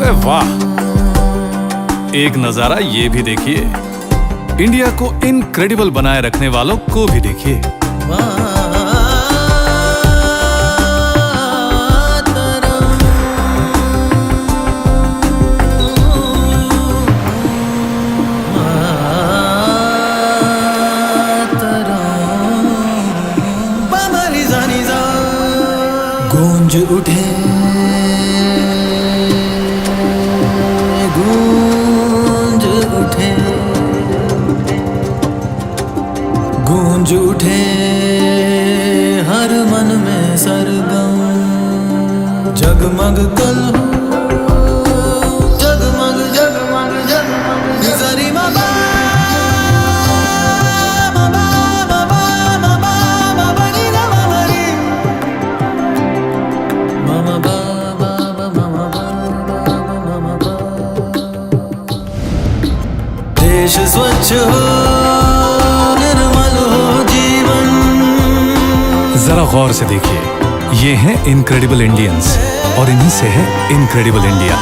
अरे वाह, एक नजारा ये भी देखिए। इंडिया को इनक्रेडिबल बनाए रखने वालों को भी देखिए। गूंज उठे, गूंज उठे, गूंज उठे हर मन में सरगम। जगमग कल हो, जगमग जगमग जगमग निजरी माबा देश स्वच्छ हो, निर्मल हो जीवन। जरा गौर से देखिए, ये हैं इनक्रेडिबल इंडियंस और इन्हीं से है इनक्रेडिबल इंडिया।